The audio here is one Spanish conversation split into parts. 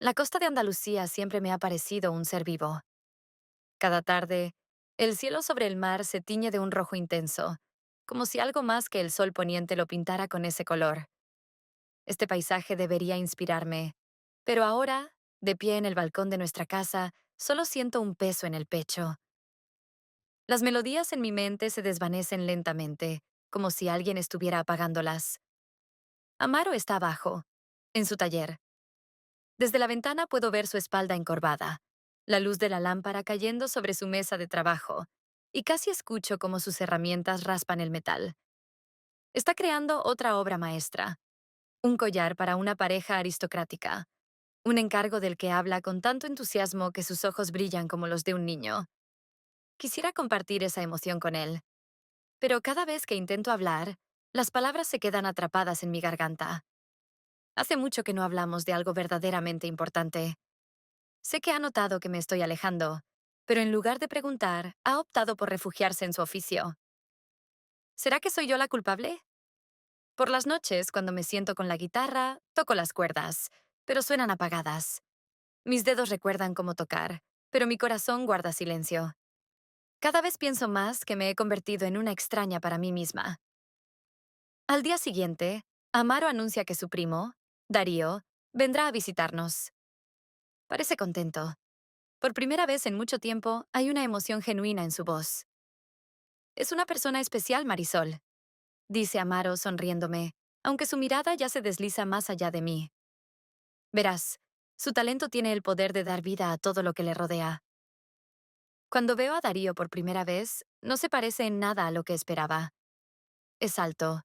La costa de Andalucía siempre me ha parecido un ser vivo. Cada tarde, el cielo sobre el mar se tiñe de un rojo intenso, como si algo más que el sol poniente lo pintara con ese color. Este paisaje debería inspirarme, pero ahora, de pie en el balcón de nuestra casa, solo siento un peso en el pecho. Las melodías en mi mente se desvanecen lentamente, como si alguien estuviera apagándolas. Amaro está abajo, en su taller. Desde la ventana puedo ver su espalda encorvada, la luz de la lámpara cayendo sobre su mesa de trabajo, y casi escucho cómo sus herramientas raspan el metal. Está creando otra obra maestra, un collar para una pareja aristocrática, un encargo del que habla con tanto entusiasmo que sus ojos brillan como los de un niño. Quisiera compartir esa emoción con él, pero cada vez que intento hablar, las palabras se quedan atrapadas en mi garganta. Hace mucho que no hablamos de algo verdaderamente importante. Sé que ha notado que me estoy alejando, pero en lugar de preguntar, ha optado por refugiarse en su oficio. ¿Será que soy yo la culpable? Por las noches, cuando me siento con la guitarra, toco las cuerdas, pero suenan apagadas. Mis dedos recuerdan cómo tocar, pero mi corazón guarda silencio. Cada vez pienso más que me he convertido en una extraña para mí misma. Al día siguiente, Amaro anuncia que su primo, Darío, vendrá a visitarnos. Parece contento. Por primera vez en mucho tiempo, hay una emoción genuina en su voz. Es una persona especial, Marisol, dice Amaro sonriéndome, aunque su mirada ya se desliza más allá de mí. Verás, su talento tiene el poder de dar vida a todo lo que le rodea. Cuando veo a Darío por primera vez, no se parece en nada a lo que esperaba. Es alto,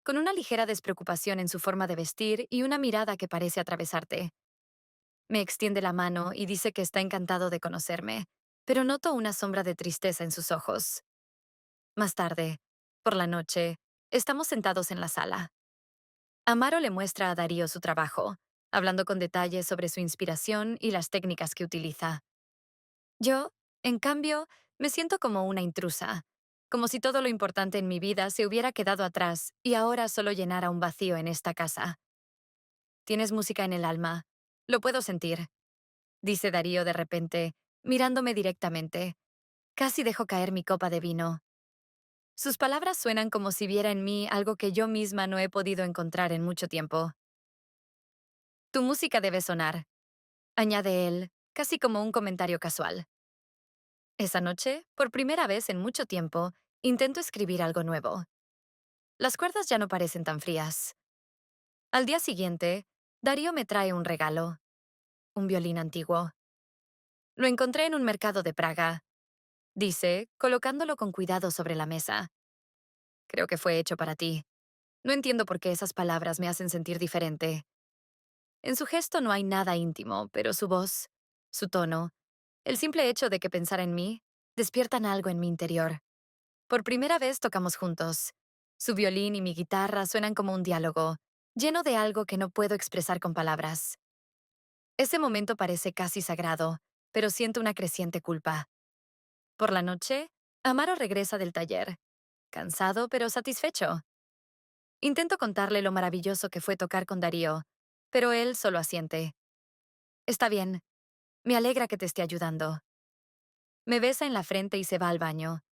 con una ligera despreocupación en su forma de vestir y una mirada que parece atravesarte. Me extiende la mano y dice que está encantado de conocerme, pero noto una sombra de tristeza en sus ojos. Más tarde, por la noche, estamos sentados en la sala. Amaro le muestra a Darío su trabajo, hablando con detalles sobre su inspiración y las técnicas que utiliza. Yo, en cambio, me siento como una intrusa, como si todo lo importante en mi vida se hubiera quedado atrás y ahora solo llenara un vacío en esta casa. Tienes música en el alma. Lo puedo sentir, dice Darío de repente, mirándome directamente. Casi dejo caer mi copa de vino. Sus palabras suenan como si viera en mí algo que yo misma no he podido encontrar en mucho tiempo. Tu música debe sonar, añade él, casi como un comentario casual. Esa noche, por primera vez en mucho tiempo, intento escribir algo nuevo. Las cuerdas ya no parecen tan frías. Al día siguiente, Darío me trae un regalo, un violín antiguo. Lo encontré en un mercado de Praga, dice, colocándolo con cuidado sobre la mesa. Creo que fue hecho para ti. No entiendo por qué esas palabras me hacen sentir diferente. En su gesto no hay nada íntimo, pero su voz, su tono, el simple hecho de que pensara en mí, despiertan algo en mi interior. Por primera vez tocamos juntos. Su violín y mi guitarra suenan como un diálogo, lleno de algo que no puedo expresar con palabras. Ese momento parece casi sagrado, pero siento una creciente culpa. Por la noche, Amaro regresa del taller, cansado pero satisfecho. Intento contarle lo maravilloso que fue tocar con Darío, pero él solo asiente. Está bien, me alegra que te esté ayudando. Me besa en la frente y se va al baño.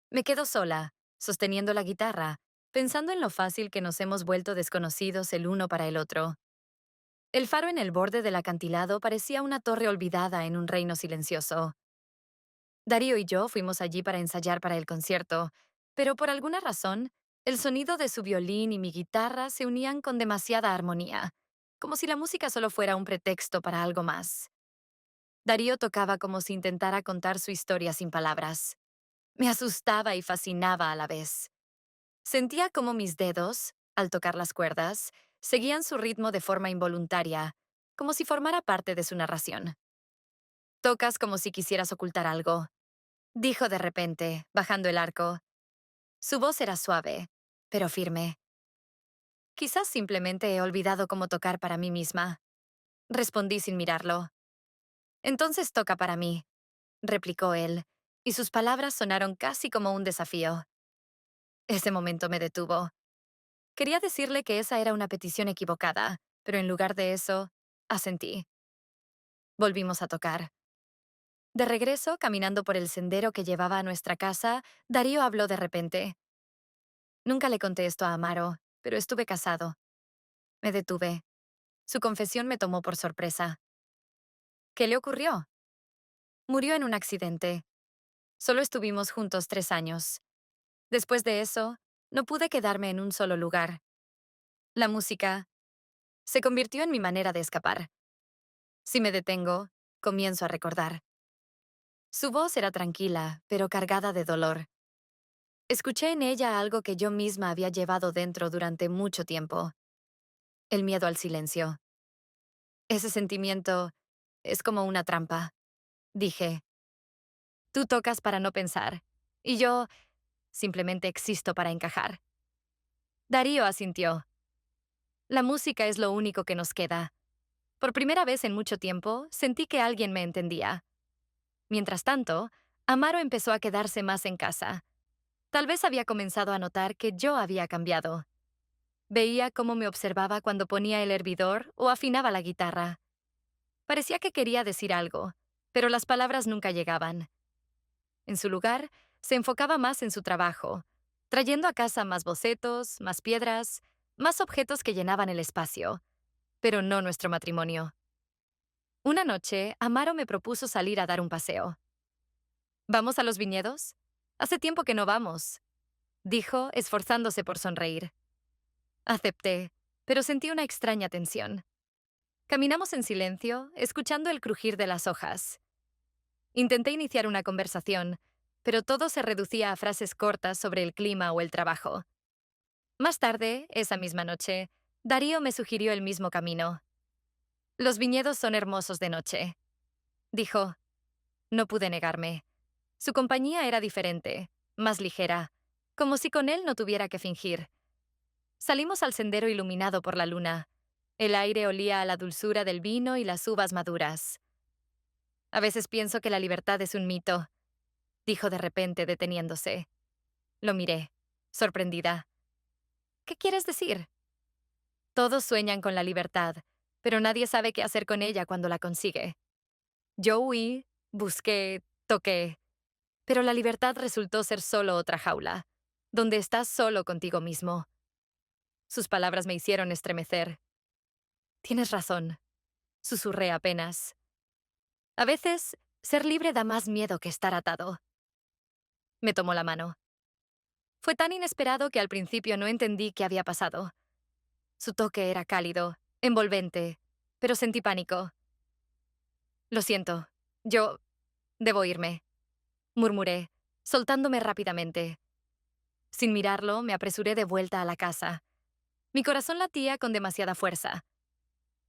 Me quedo sola, sosteniendo la guitarra, pensando en lo fácil que nos hemos vuelto desconocidos el uno para el otro. El faro en el borde del acantilado parecía una torre olvidada en un reino silencioso. Darío y yo fuimos allí para ensayar para el concierto, pero por alguna razón, el sonido de su violín y mi guitarra se unían con demasiada armonía, como si la música solo fuera un pretexto para algo más. Darío tocaba como si intentara contar su historia sin palabras. Me asustaba y fascinaba a la vez. Sentía como mis dedos, al tocar las cuerdas, seguían su ritmo de forma involuntaria, como si formara parte de su narración. Tocas como si quisieras ocultar algo, dijo de repente, bajando el arco. Su voz era suave, pero firme. Quizás simplemente he olvidado cómo tocar para mí misma. Respondí sin mirarlo. Entonces toca para mí, replicó él, y sus palabras sonaron casi como un desafío. Ese momento me detuvo. Quería decirle que esa era una petición equivocada, pero en lugar de eso, asentí. Volvimos a tocar. De regreso, caminando por el sendero que llevaba a nuestra casa, Darío habló de repente. Nunca le conté esto a Amaro, pero estuve casado. Me detuve. Su confesión me tomó por sorpresa. ¿Qué le ocurrió? Murió en un accidente. Solo estuvimos juntos 3 años. Después de eso, no pude quedarme en un solo lugar. La música se convirtió en mi manera de escapar. Si me detengo, comienzo a recordar. Su voz era tranquila, pero cargada de dolor. Escuché en ella algo que yo misma había llevado dentro durante mucho tiempo. El miedo al silencio. Ese sentimiento es como una trampa. Dije, tú tocas para no pensar, y yo simplemente existo para encajar. Darío asintió. La música es lo único que nos queda. Por primera vez en mucho tiempo, sentí que alguien me entendía. Mientras tanto, Amaro empezó a quedarse más en casa. Tal vez había comenzado a notar que yo había cambiado. Veía cómo me observaba cuando ponía el hervidor o afinaba la guitarra. Parecía que quería decir algo, pero las palabras nunca llegaban. En su lugar, se enfocaba más en su trabajo, trayendo a casa más bocetos, más piedras, más objetos que llenaban el espacio, pero no nuestro matrimonio. Una noche, Amaro me propuso salir a dar un paseo. ¿Vamos a los viñedos? Hace tiempo que no vamos, dijo, esforzándose por sonreír. Acepté, pero sentí una extraña tensión. Caminamos en silencio, escuchando el crujir de las hojas. Intenté iniciar una conversación, pero todo se reducía a frases cortas sobre el clima o el trabajo. Más tarde, esa misma noche, Darío me sugirió el mismo camino. Los viñedos son hermosos de noche, dijo. No pude negarme. Su compañía era diferente, más ligera, como si con él no tuviera que fingir. Salimos al sendero iluminado por la luna. El aire olía a la dulzura del vino y las uvas maduras. A veces pienso que la libertad es un mito, dijo de repente, deteniéndose. Lo miré, sorprendida. ¿Qué quieres decir? Todos sueñan con la libertad, pero nadie sabe qué hacer con ella cuando la consigue. Yo huí, busqué, toqué, pero la libertad resultó ser solo otra jaula, donde estás solo contigo mismo. Sus palabras me hicieron estremecer. Tienes razón, susurré apenas. A veces, ser libre da más miedo que estar atado. Me tomó la mano. Fue tan inesperado que al principio no entendí qué había pasado. Su toque era cálido, envolvente, pero sentí pánico. Lo siento, yo debo irme, murmuré, soltándome rápidamente. Sin mirarlo, me apresuré de vuelta a la casa. Mi corazón latía con demasiada fuerza.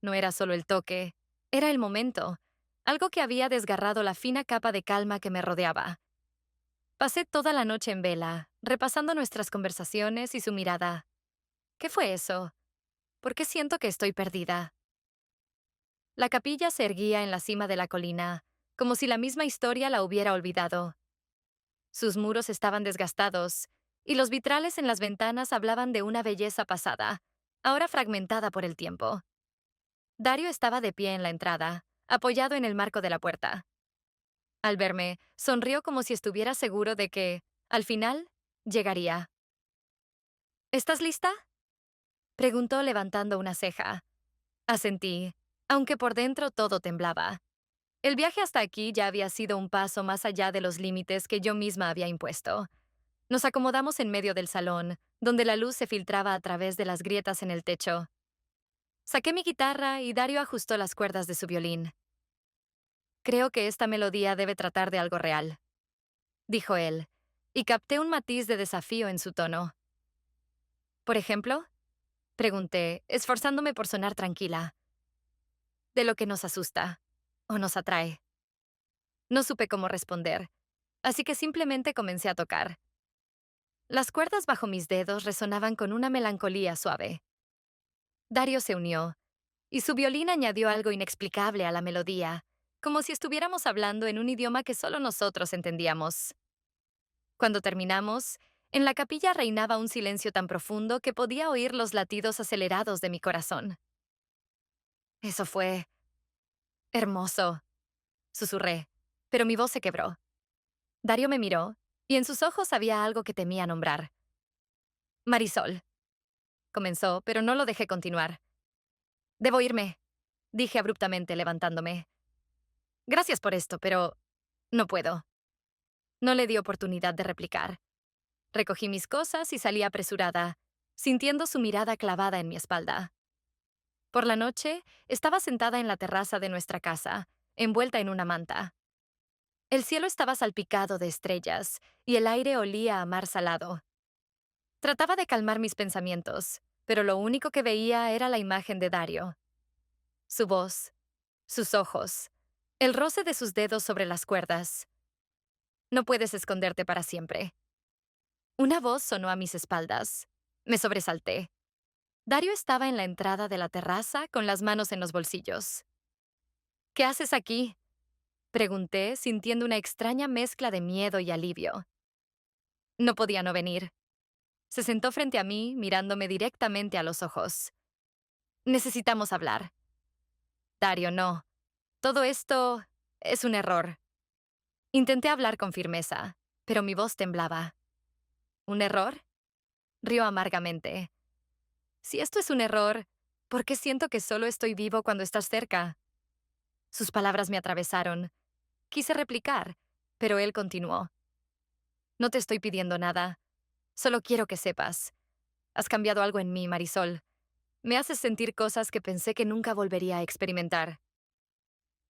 No era solo el toque, era el momento, algo que había desgarrado la fina capa de calma que me rodeaba. Pasé toda la noche en vela, repasando nuestras conversaciones y su mirada. ¿Qué fue eso? ¿Por qué siento que estoy perdida? La capilla se erguía en la cima de la colina, como si la misma historia la hubiera olvidado. Sus muros estaban desgastados, y los vitrales en las ventanas hablaban de una belleza pasada, ahora fragmentada por el tiempo. Dario estaba de pie en la entrada, apoyado en el marco de la puerta. Al verme, sonrió como si estuviera seguro de que, al final, llegaría. ¿Estás lista? Preguntó levantando una ceja. Asentí, aunque por dentro todo temblaba. El viaje hasta aquí ya había sido un paso más allá de los límites que yo misma había impuesto. Nos acomodamos en medio del salón, donde la luz se filtraba a través de las grietas en el techo. Saqué mi guitarra y Dario ajustó las cuerdas de su violín. Creo que esta melodía debe tratar de algo real, dijo él, y capté un matiz de desafío en su tono. ¿Por ejemplo? Pregunté, esforzándome por sonar tranquila. De lo que nos asusta, o nos atrae. No supe cómo responder, así que simplemente comencé a tocar. Las cuerdas bajo mis dedos resonaban con una melancolía suave. Dario se unió, y su violín añadió algo inexplicable a la melodía, como si estuviéramos hablando en un idioma que solo nosotros entendíamos. Cuando terminamos, en la capilla reinaba un silencio tan profundo que podía oír los latidos acelerados de mi corazón. Eso fue Hermoso, susurré, pero mi voz se quebró. Dario me miró, y en sus ojos había algo que temía nombrar. Marisol, comenzó, pero no lo dejé continuar. Debo irme, dije abruptamente, levantándome. Gracias por esto, pero no puedo. No le di oportunidad de replicar. Recogí mis cosas y salí apresurada, sintiendo su mirada clavada en mi espalda. Por la noche, estaba sentada en la terraza de nuestra casa, envuelta en una manta. El cielo estaba salpicado de estrellas y el aire olía a mar salado. Trataba de calmar mis pensamientos, pero lo único que veía era la imagen de Dario. Su voz, sus ojos, el roce de sus dedos sobre las cuerdas. No puedes esconderte para siempre. Una voz sonó a mis espaldas. Me sobresalté. Dario estaba en la entrada de la terraza con las manos en los bolsillos. ¿Qué haces aquí?, pregunté, sintiendo una extraña mezcla de miedo y alivio. No podía no venir. Se sentó frente a mí, mirándome directamente a los ojos. Necesitamos hablar. Dario, no. Todo esto es un error. Intenté hablar con firmeza, pero mi voz temblaba. ¿Un error? Rió amargamente. Si esto es un error, ¿por qué siento que solo estoy vivo cuando estás cerca? Sus palabras me atravesaron. Quise replicar, pero él continuó. No te estoy pidiendo nada. Solo quiero que sepas. Has cambiado algo en mí, Marisol. Me haces sentir cosas que pensé que nunca volvería a experimentar.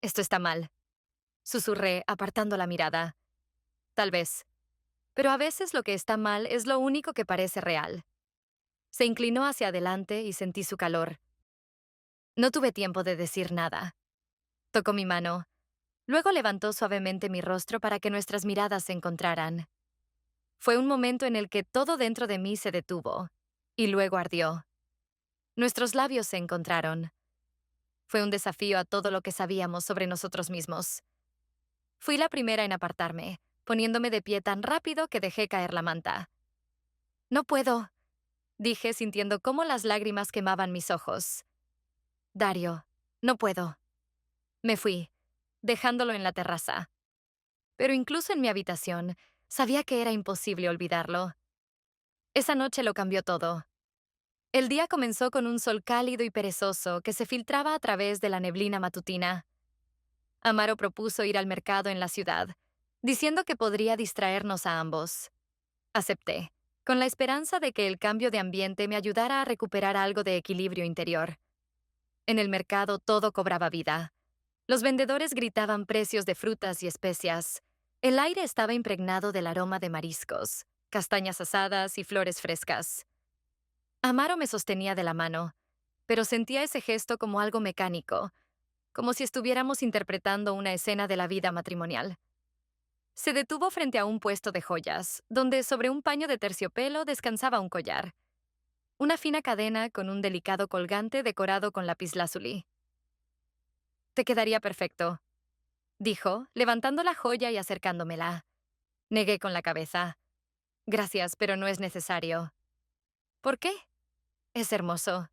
Esto está mal, susurré, apartando la mirada. Tal vez. Pero a veces lo que está mal es lo único que parece real. Se inclinó hacia adelante y sentí su calor. No tuve tiempo de decir nada. Tocó mi mano. Luego levantó suavemente mi rostro para que nuestras miradas se encontraran. Fue un momento en el que todo dentro de mí se detuvo, y luego ardió. Nuestros labios se encontraron. Fue un desafío a todo lo que sabíamos sobre nosotros mismos. Fui la primera en apartarme, poniéndome de pie tan rápido que dejé caer la manta. No puedo, dije, sintiendo cómo las lágrimas quemaban mis ojos. Dario, no puedo. Me fui, dejándolo en la terraza. Pero incluso en mi habitación, sabía que era imposible olvidarlo. Esa noche lo cambió todo. El día comenzó con un sol cálido y perezoso que se filtraba a través de la neblina matutina. Amaro propuso ir al mercado en la ciudad, diciendo que podría distraernos a ambos. Acepté, con la esperanza de que el cambio de ambiente me ayudara a recuperar algo de equilibrio interior. En el mercado todo cobraba vida. Los vendedores gritaban precios de frutas y especias. El aire estaba impregnado del aroma de mariscos, castañas asadas y flores frescas. Amaro me sostenía de la mano, pero sentía ese gesto como algo mecánico, como si estuviéramos interpretando una escena de la vida matrimonial. Se detuvo frente a un puesto de joyas, donde sobre un paño de terciopelo descansaba un collar, una fina cadena con un delicado colgante decorado con lapislázuli. Te quedaría perfecto, dijo, levantando la joya y acercándomela. Negué con la cabeza. Gracias, pero no es necesario. ¿Por qué? Es hermoso.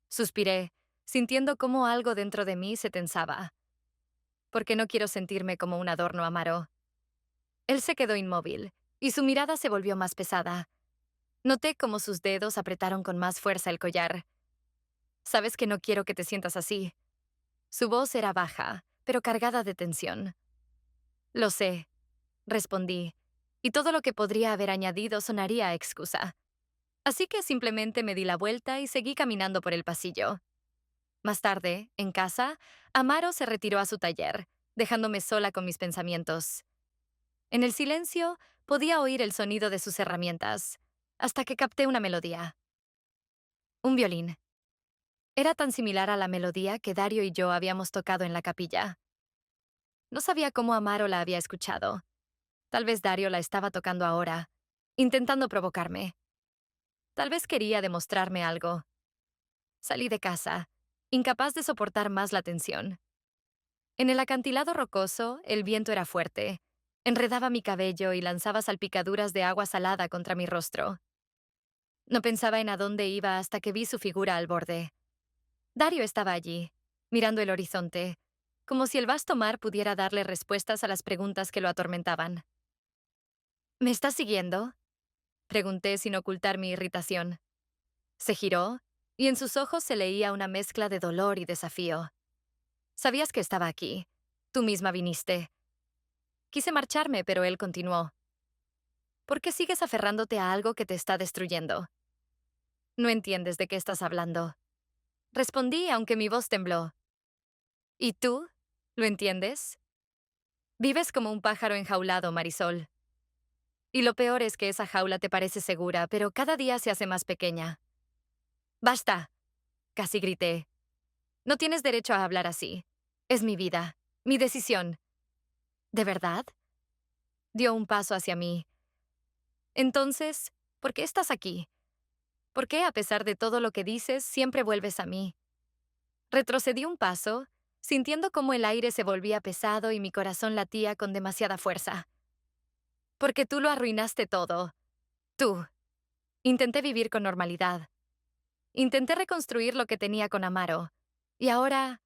Suspiré, sintiendo cómo algo dentro de mí se tensaba. Porque no quiero sentirme como un adorno, Amaro. Él se quedó inmóvil, y su mirada se volvió más pesada. Noté cómo sus dedos apretaron con más fuerza el collar. Sabes que no quiero que te sientas así. Su voz era baja, pero cargada de tensión. Lo sé, respondí, y todo lo que podría haber añadido sonaría a excusa. Así que simplemente me di la vuelta y seguí caminando por el pasillo. Más tarde, en casa, Amaro se retiró a su taller, dejándome sola con mis pensamientos. En el silencio, podía oír el sonido de sus herramientas, hasta que capté una melodía. Un violín. Era tan similar a la melodía que Dario y yo habíamos tocado en la capilla. No sabía cómo Amaro la había escuchado. Tal vez Dario la estaba tocando ahora, intentando provocarme. Tal vez quería demostrarme algo. Salí de casa, incapaz de soportar más la tensión. En el acantilado rocoso, el viento era fuerte. Enredaba mi cabello y lanzaba salpicaduras de agua salada contra mi rostro. No pensaba en a dónde iba hasta que vi su figura al borde. Dario estaba allí, mirando el horizonte, como si el vasto mar pudiera darle respuestas a las preguntas que lo atormentaban. ¿Me estás siguiendo? Pregunté sin ocultar mi irritación. Se giró, y en sus ojos se leía una mezcla de dolor y desafío. Sabías que estaba aquí. Tú misma viniste. Quise marcharme, pero él continuó. ¿Por qué sigues aferrándote a algo que te está destruyendo? No entiendes de qué estás hablando. Respondí, aunque mi voz tembló. ¿Y tú? ¿Lo entiendes? Vives como un pájaro enjaulado, Marisol. Y lo peor es que esa jaula te parece segura, pero cada día se hace más pequeña. ¡Basta! Casi grité. No tienes derecho a hablar así. Es mi vida, mi decisión. ¿De verdad? Dio un paso hacia mí. Entonces, ¿por qué estás aquí? ¿Por qué, a pesar de todo lo que dices, siempre vuelves a mí? Retrocedí un paso, sintiendo cómo el aire se volvía pesado y mi corazón latía con demasiada fuerza. Porque tú lo arruinaste todo. Tú. Intenté vivir con normalidad. Intenté reconstruir lo que tenía con Amaro. Y ahora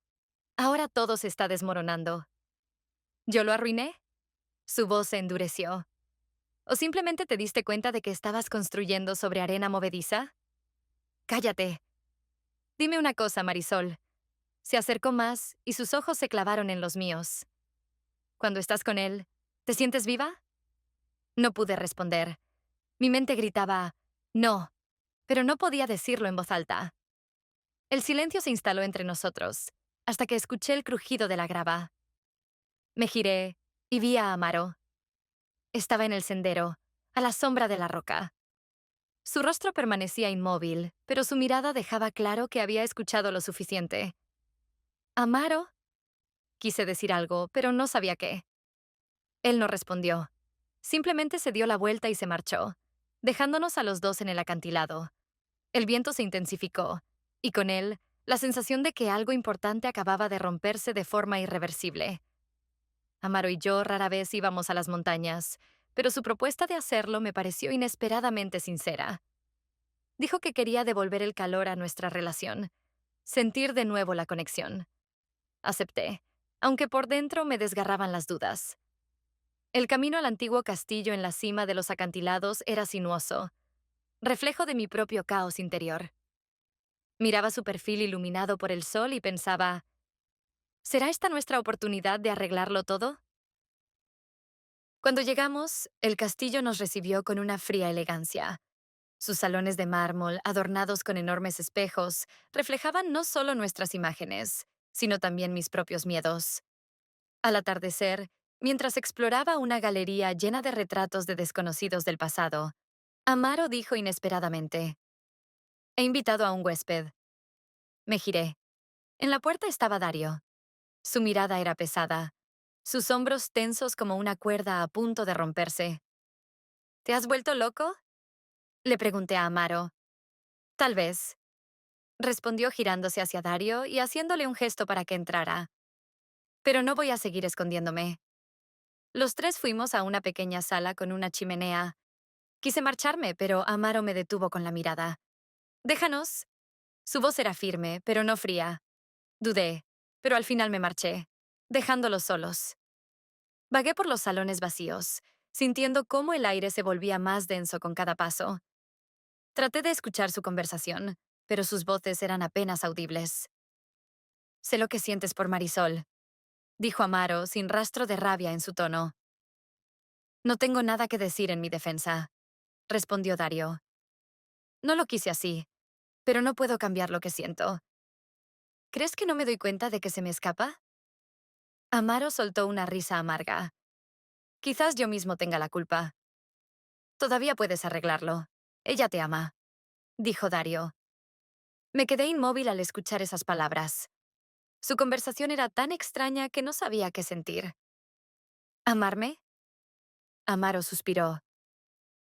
todo se está desmoronando. ¿Yo lo arruiné? Su voz se endureció. ¿O simplemente te diste cuenta de que estabas construyendo sobre arena movediza? Cállate. Dime una cosa, Marisol. Se acercó más y sus ojos se clavaron en los míos. Cuando estás con él, ¿te sientes viva? No pude responder. Mi mente gritaba, no, pero no podía decirlo en voz alta. El silencio se instaló entre nosotros, hasta que escuché el crujido de la grava. Me giré y vi a Amaro. Estaba en el sendero, a la sombra de la roca. Su rostro permanecía inmóvil, pero su mirada dejaba claro que había escuchado lo suficiente. ¿Amaro? Quise decir algo, pero no sabía qué. Él no respondió. Simplemente se dio la vuelta y se marchó, dejándonos a los dos en el acantilado. El viento se intensificó, y con él, la sensación de que algo importante acababa de romperse de forma irreversible. Amaro y yo rara vez íbamos a las montañas, pero su propuesta de hacerlo me pareció inesperadamente sincera. Dijo que quería devolver el calor a nuestra relación, sentir de nuevo la conexión. Acepté, aunque por dentro me desgarraban las dudas. El camino al antiguo castillo en la cima de los acantilados era sinuoso, reflejo de mi propio caos interior. Miraba su perfil iluminado por el sol y pensaba, ¿será esta nuestra oportunidad de arreglarlo todo? Cuando llegamos, el castillo nos recibió con una fría elegancia. Sus salones de mármol, adornados con enormes espejos, reflejaban no solo nuestras imágenes, sino también mis propios miedos. Al atardecer, mientras exploraba una galería llena de retratos de desconocidos del pasado, Amaro dijo inesperadamente, «He invitado a un huésped». Me giré. En la puerta estaba Dario. Su mirada era pesada, sus hombros tensos como una cuerda a punto de romperse. ¿Te has vuelto loco? Le pregunté a Amaro. Tal vez, respondió girándose hacia Dario y haciéndole un gesto para que entrara. Pero no voy a seguir escondiéndome. Los tres fuimos a una pequeña sala con una chimenea. Quise marcharme, pero Amaro me detuvo con la mirada. Déjanos. Su voz era firme, pero no fría. Dudé, pero al final me marché, dejándolos solos. Vagué por los salones vacíos, sintiendo cómo el aire se volvía más denso con cada paso. Traté de escuchar su conversación, pero sus voces eran apenas audibles. Sé lo que sientes por Marisol, dijo Amaro sin rastro de rabia en su tono. No tengo nada que decir en mi defensa, respondió Dario. No lo quise así, pero no puedo cambiar lo que siento. ¿Crees que no me doy cuenta de que se me escapa? Amaro soltó una risa amarga. Quizás yo mismo tenga la culpa. Todavía puedes arreglarlo. Ella te ama, dijo Dario. Me quedé inmóvil al escuchar esas palabras. Su conversación era tan extraña que no sabía qué sentir. ¿Amarme? Amaro suspiró.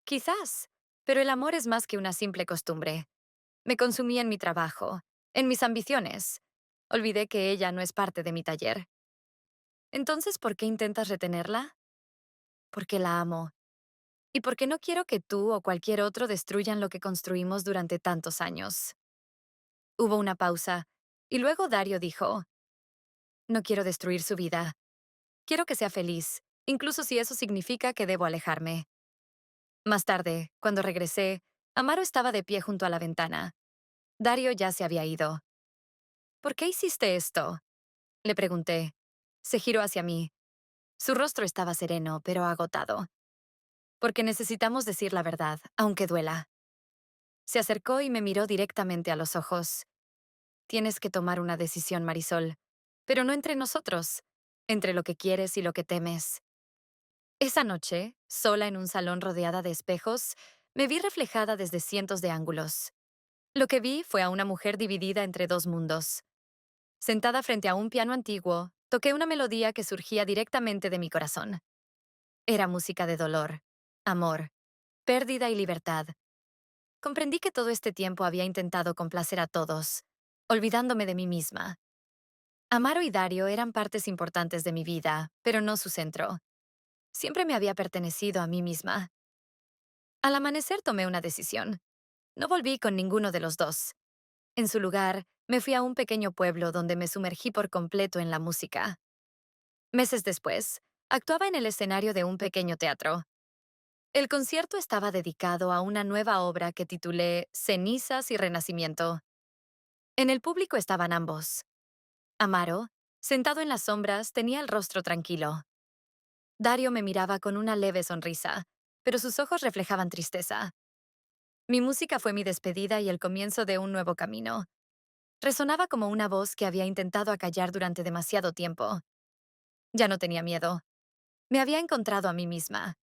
Quizás, pero el amor es más que una simple costumbre. Me consumí en mi trabajo, en mis ambiciones. Olvidé que ella no es parte de mi taller. Entonces, ¿por qué intentas retenerla? Porque la amo. Y porque no quiero que tú o cualquier otro destruyan lo que construimos durante tantos años. Hubo una pausa, y luego Dario dijo, No quiero destruir su vida. Quiero que sea feliz, incluso si eso significa que debo alejarme. Más tarde, cuando regresé, Amaro estaba de pie junto a la ventana. Dario ya se había ido. ¿Por qué hiciste esto? Le pregunté. Se giró hacia mí. Su rostro estaba sereno, pero agotado. Porque necesitamos decir la verdad, aunque duela. Se acercó y me miró directamente a los ojos. Tienes que tomar una decisión, Marisol. Pero no entre nosotros, entre lo que quieres y lo que temes. Esa noche, sola en un salón rodeada de espejos, me vi reflejada desde cientos de ángulos. Lo que vi fue a una mujer dividida entre dos mundos. Sentada frente a un piano antiguo, toqué una melodía que surgía directamente de mi corazón. Era música de dolor, amor, pérdida y libertad. Comprendí que todo este tiempo había intentado complacer a todos, olvidándome de mí misma. Amaro y Dario eran partes importantes de mi vida, pero no su centro. Siempre me había pertenecido a mí misma. Al amanecer tomé una decisión. No volví con ninguno de los dos. En su lugar, me fui a un pequeño pueblo donde me sumergí por completo en la música. Meses después, actuaba en el escenario de un pequeño teatro. El concierto estaba dedicado a una nueva obra que titulé Cenizas y Renacimiento. En el público estaban ambos. Amaro, sentado en las sombras, tenía el rostro tranquilo. Dario me miraba con una leve sonrisa, pero sus ojos reflejaban tristeza. Mi música fue mi despedida y el comienzo de un nuevo camino. Resonaba como una voz que había intentado acallar durante demasiado tiempo. Ya no tenía miedo. Me había encontrado a mí misma.